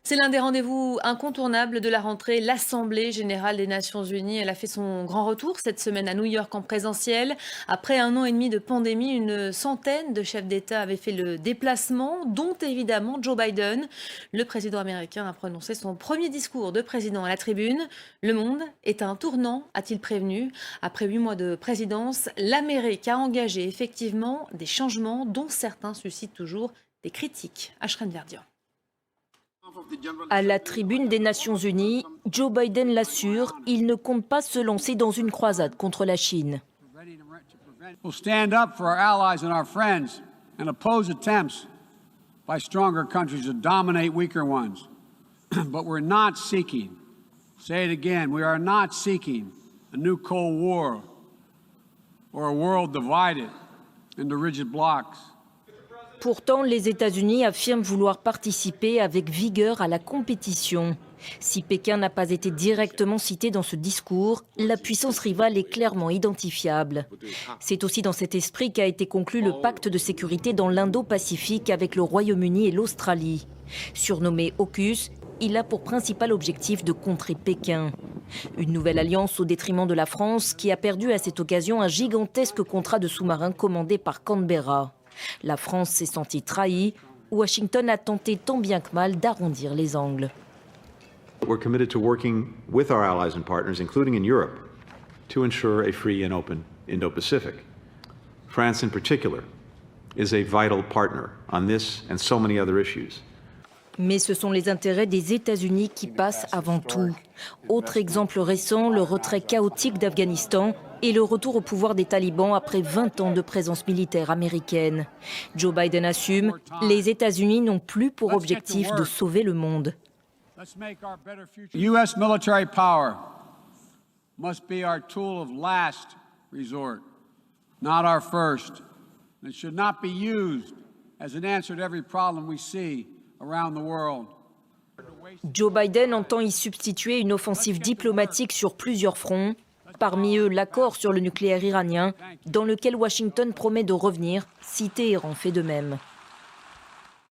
C'est l'un des rendez-vous incontournables de la rentrée, l'Assemblée générale des Nations unies. Elle a fait son grand retour cette semaine à New York en présentiel. Après 1 an et demi de pandémie, une centaine de chefs d'État avaient fait le déplacement, dont évidemment Joe Biden. Le président américain a prononcé son premier discours de président à la tribune. Le monde est à un tournant, a-t-il prévenu. Après 8 mois de présidence, l'Amérique a engagé effectivement des changements dont certains suscitent toujours des critiques. Ashren Verdian. À la tribune des Nations Unies, Joe Biden l'assure, il ne compte pas se lancer dans une croisade contre la Chine. We'll stand up for our allies and our friends and oppose attempts by stronger countries to dominate weaker ones. But we're not seeking, say it again, we are not seeking a new Cold War or a world divided into rigid blocs. Pourtant, les États-Unis affirment vouloir participer avec vigueur à la compétition. Si Pékin n'a pas été directement cité dans ce discours, la puissance rivale est clairement identifiable. C'est aussi dans cet esprit qu'a été conclu le pacte de sécurité dans l'Indo-Pacifique avec le Royaume-Uni et l'Australie. Surnommé AUKUS, il a pour principal objectif de contrer Pékin. Une nouvelle alliance au détriment de la France qui a perdu à cette occasion un gigantesque contrat de sous-marins commandé par Canberra. La France s'est sentie trahie. Washington a tenté tant bien que mal d'arrondir les angles. We're committed to working with our allies and partners, including in Europe, to ensure a free and open Indo-Pacific. France, in particular, is a vital partner on this and so many other issues. Mais ce sont les intérêts des États-Unis qui passent avant tout. Autre exemple récent, le retrait chaotique d'Afghanistan et le retour au pouvoir des talibans après 20 ans de présence militaire américaine. Joe Biden assume, les États-Unis n'ont plus pour objectif de sauver le monde. US military power must be our tool of last resort, not our first. It should not be used as an answer to every problem we see around the world. Joe Biden entend y substituer une offensive diplomatique sur plusieurs fronts, parmi eux l'accord sur le nucléaire iranien, dans lequel Washington promet de revenir si Téhéran fait de même.